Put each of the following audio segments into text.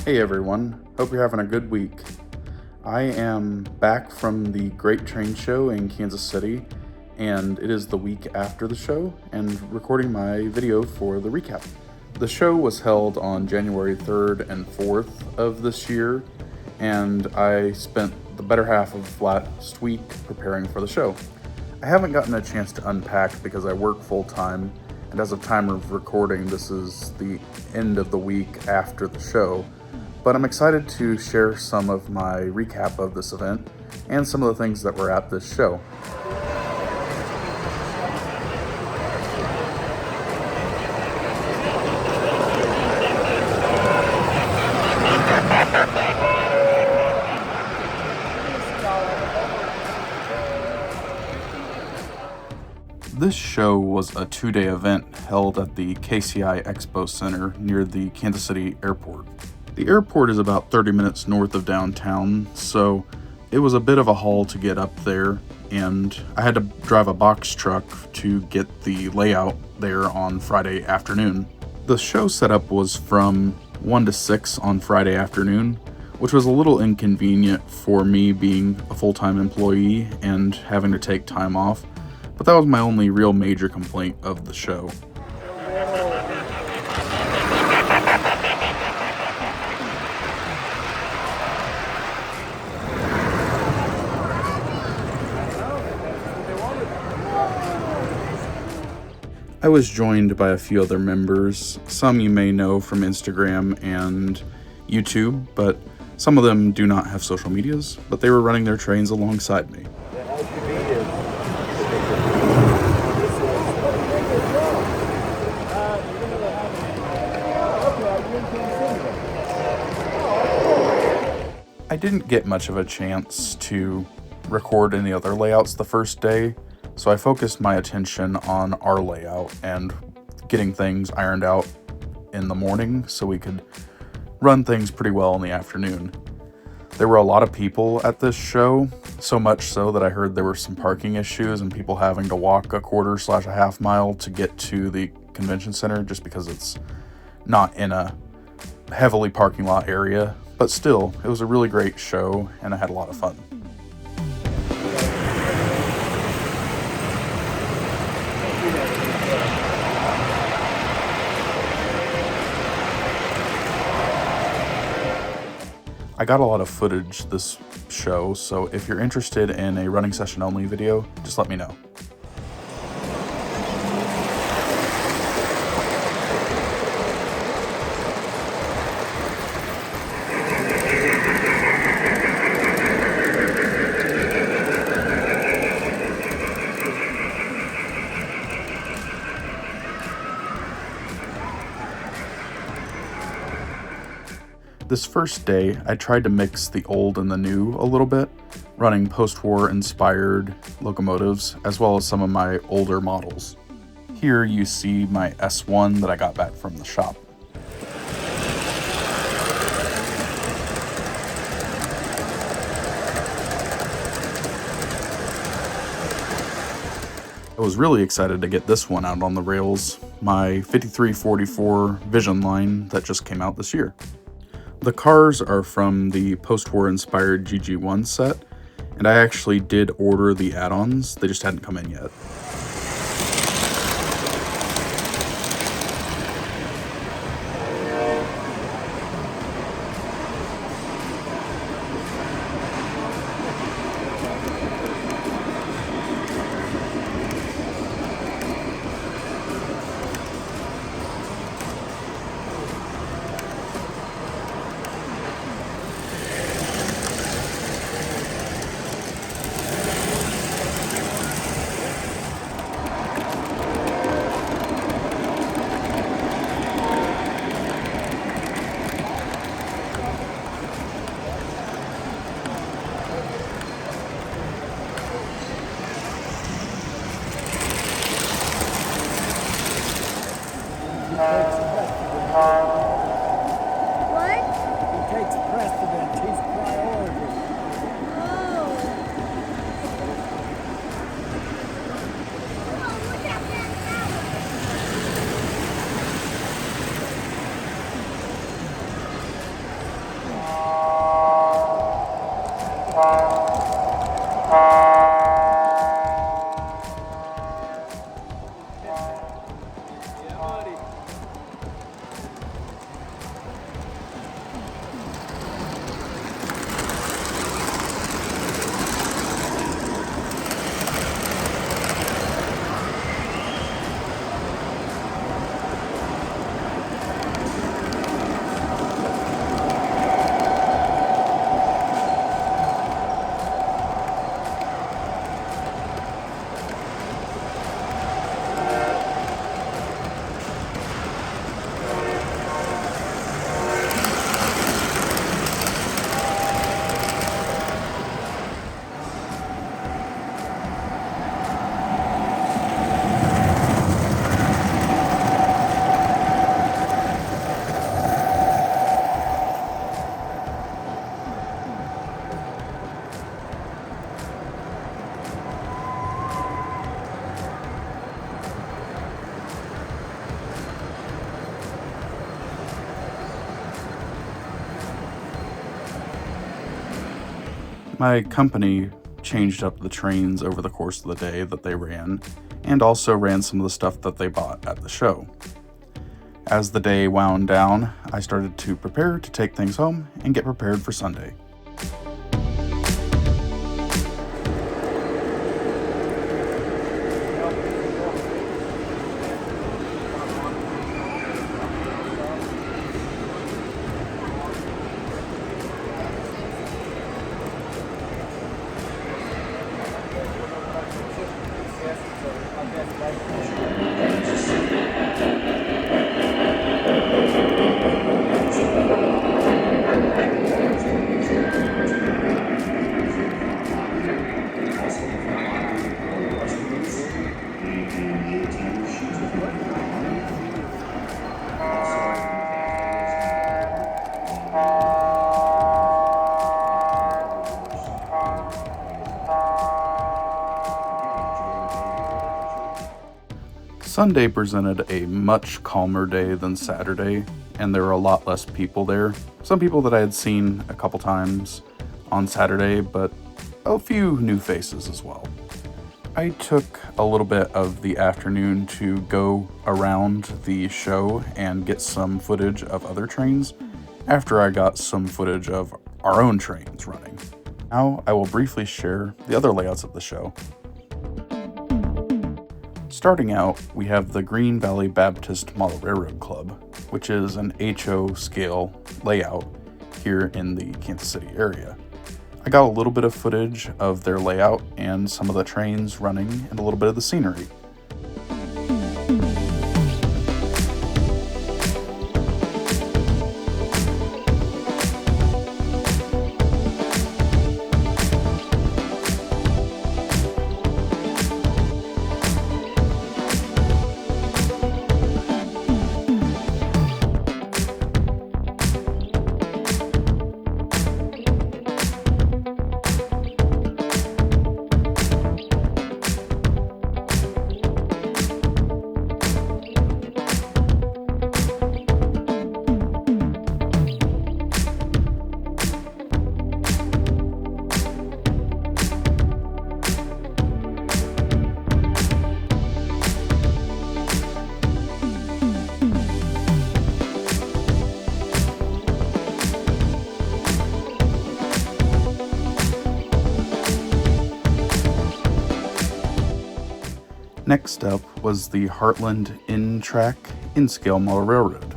Hey everyone, hope you're having a good week. I am back from the Great Train Show in Kansas City, and it is the week after the show, and recording my video for the recap. The show was held on January 3rd and 4th of this year, and I spent the better half of last week preparing for the show. I haven't gotten a chance to unpack because I work full-time, and as of time of recording, this is the end of the week after the show. But I'm excited to share some of my recap of this event and some of the things that were at this show. This show was a 2-day event held at the KCI Expo Center near the Kansas City airport. The airport is about 30 minutes north of downtown, so it was a bit of a haul to get up there, and I had to drive a box truck to get the layout there on Friday afternoon. The show setup was from 1 to 6 on Friday afternoon, which was a little inconvenient for me being a full-time employee and having to take time off, but that was my only real major complaint of the show. I was joined by a few other members, some you may know from Instagram and YouTube, but some of them do not have social medias, but they were running their trains alongside me. I didn't get much of a chance to record any other layouts the first day, so I focused my attention on our layout and getting things ironed out in the morning so we could run things pretty well in the afternoon. There were a lot of people at this show, so much so that I heard there were some parking issues and people having to walk a quarter/a half mile to get to the convention center just because it's not in a heavily parking lot area. But still, it was a really great show and I had a lot of fun. I got a lot of footage this show, so if you're interested in a running session only video, just let me know. This first day, I tried to mix the old and the new a little bit, running post-war inspired locomotives, as well as some of my older models. Here you see my S1 that I got back from the shop. I was really excited to get this one out on the rails, my 5344 Vision line that just came out this year. The cars are from the post-war inspired GG1 set, and I actually did order the add-ons, they just hadn't come in yet. What? He takes precedence. He's priority. Oh. Oh, look at that tower. My company changed up the trains over the course of the day that they ran, and also ran some of the stuff that they bought at the show. As the day wound down, I started to prepare to take things home and get prepared for Sunday. Sunday presented a much calmer day than Saturday, and there were a lot less people there. Some people that I had seen a couple times on Saturday, but a few new faces as well. I took a little bit of the afternoon to go around the show and get some footage of other trains after I got some footage of our own trains running. Now I will briefly share the other layouts of the show. Starting out, we have the Green Valley Baptist Model Railroad Club, which is an HO scale layout here in the Kansas City area. I got a little bit of footage of their layout and some of the trains running and a little bit of the scenery. Next up was the Heartland In-Track In-Scale Model Railroad.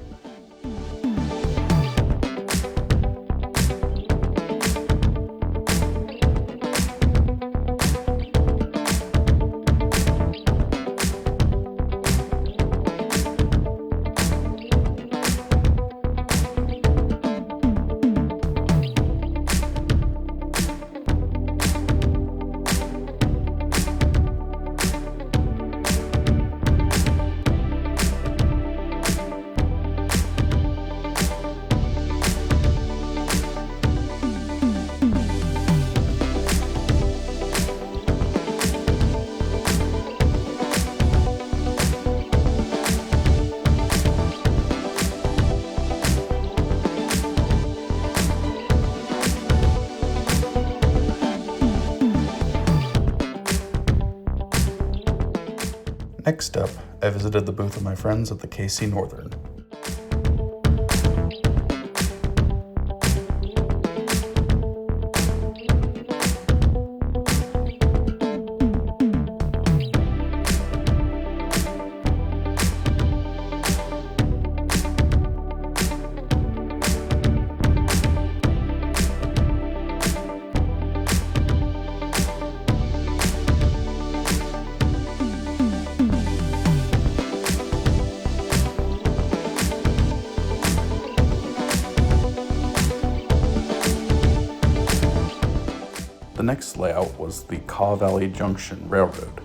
Next up, I visited the booth of my friends at the KC Northern. The next layout was the Kaw Valley Junction Railroad.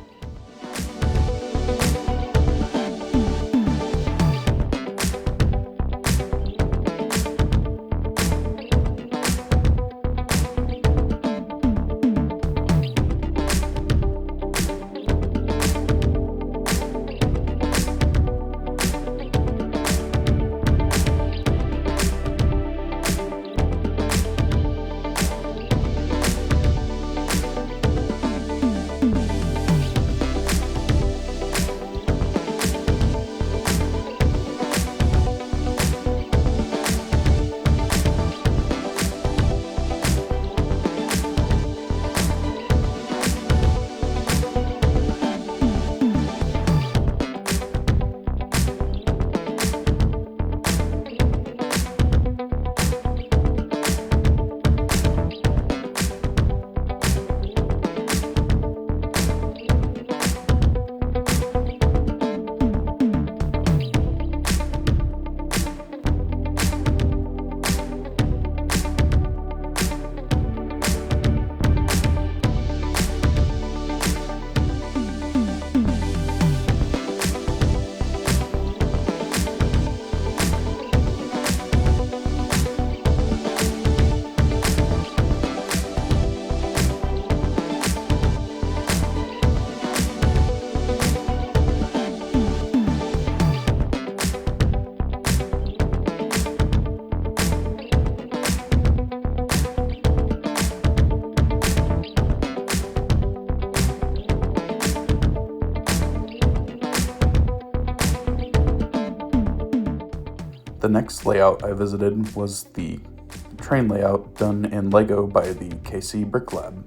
The next layout I visited was the train layout done in Lego by the KC Brick Lab.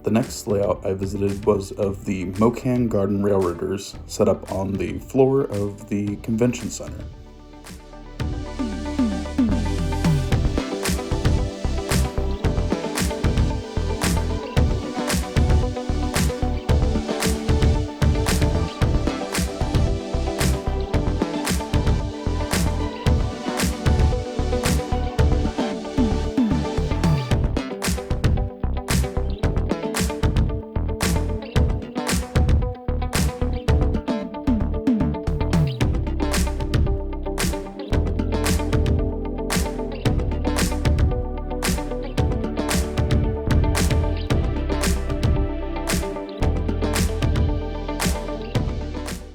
The next layout I visited was of the Mocan Garden Railroaders set up on the floor of the convention center.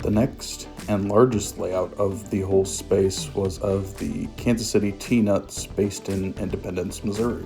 The next and largest layout of the whole space was of the Kansas City T-Nuts based in Independence, Missouri.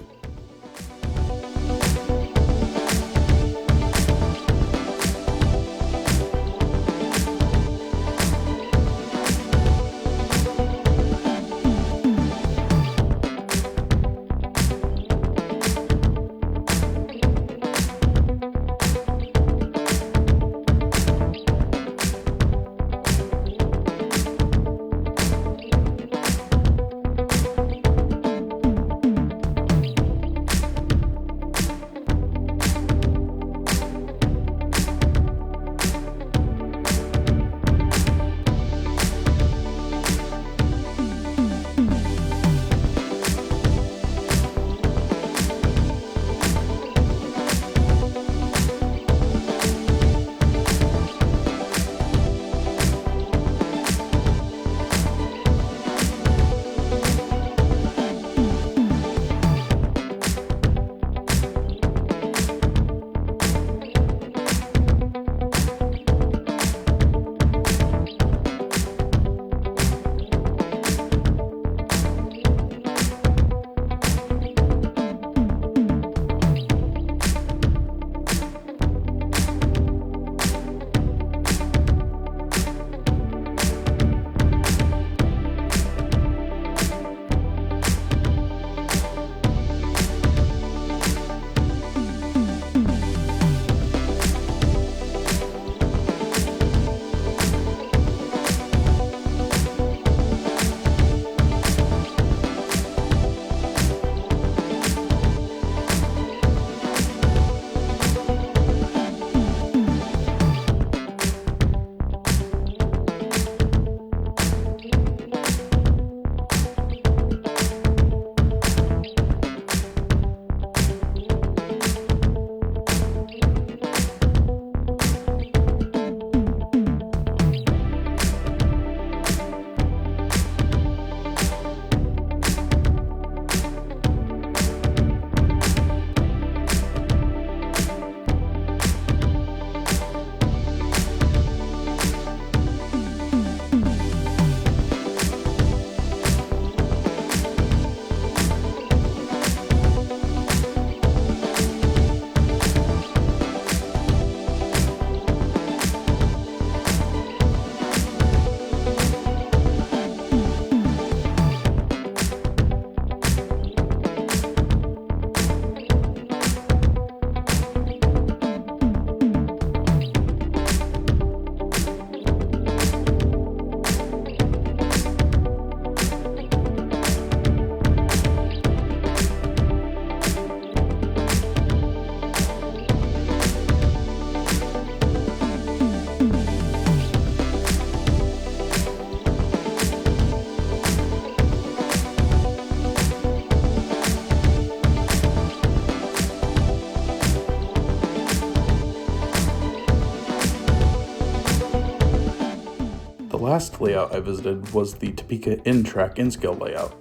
last layout I visited was the Topeka N-Track N-Scale layout.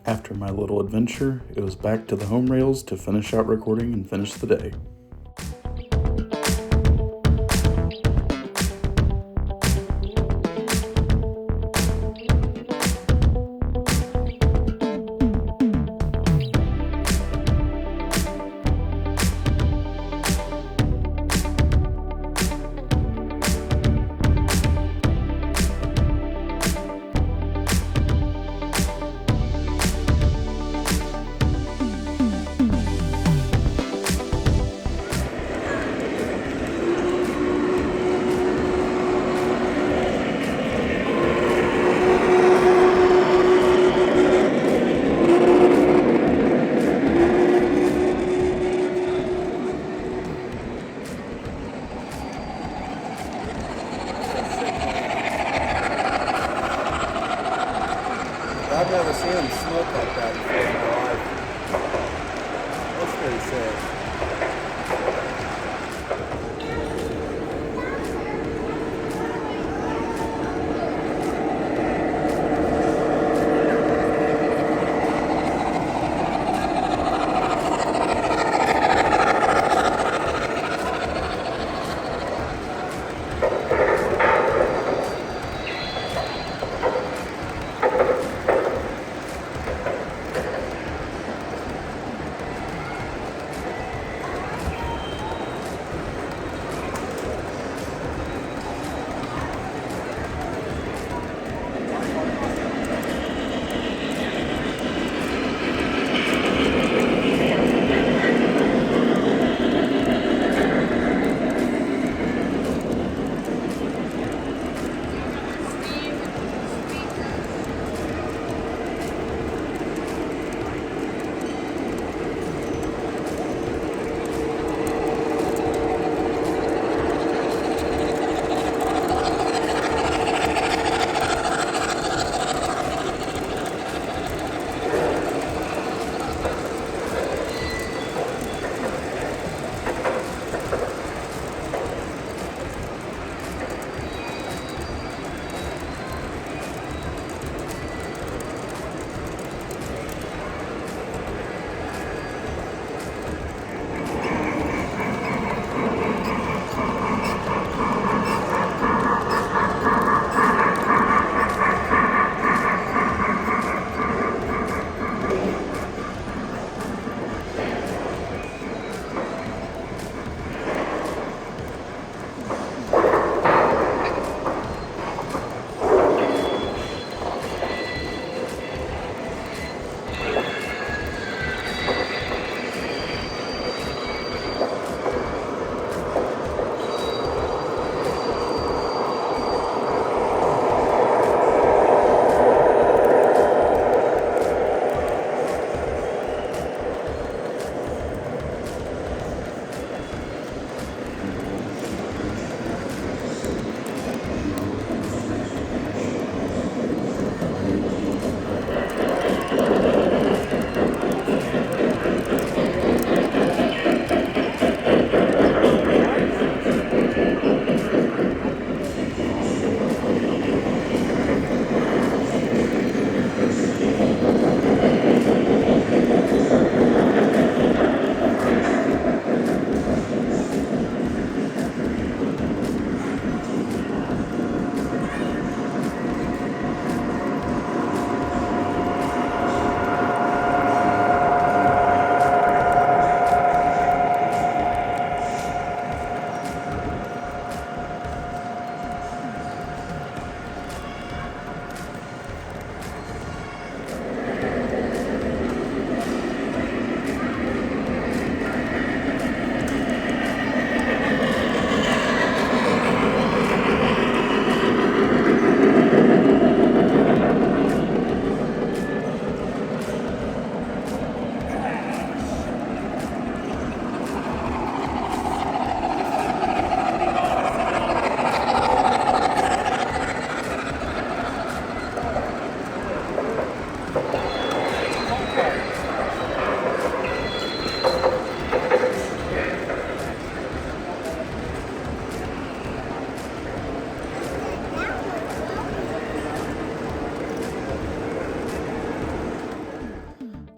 After my little adventure, it was back to the home rails to finish out recording and finish the day. I've never seen them smoke like that before in my life. That's pretty sick.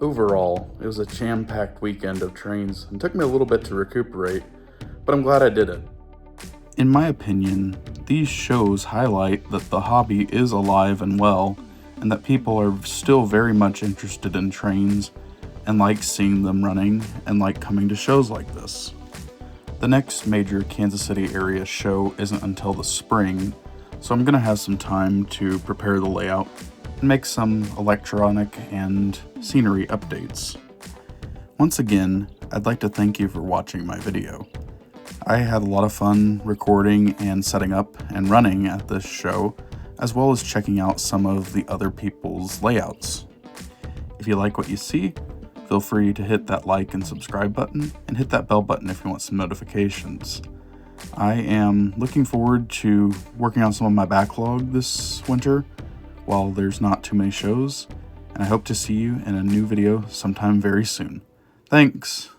Overall, it was a jam-packed weekend of trains and took me a little bit to recuperate, but I'm glad I did it. In my opinion, these shows highlight that the hobby is alive and well, and that people are still very much interested in trains and like seeing them running and like coming to shows like this. The next major Kansas City area show isn't until the spring, so I'm gonna have some time to prepare the layout and make some electronic and scenery updates. Once again, I'd like to thank you for watching my video. I had a lot of fun recording and setting up and running at this show, as well as checking out some of the other people's layouts. If you like what you see, feel free to hit that like and subscribe button, and hit that bell button if you want some notifications. I am looking forward to working on some of my backlog this winter, while there's not too many shows, and I hope to see you in a new video sometime very soon. Thanks!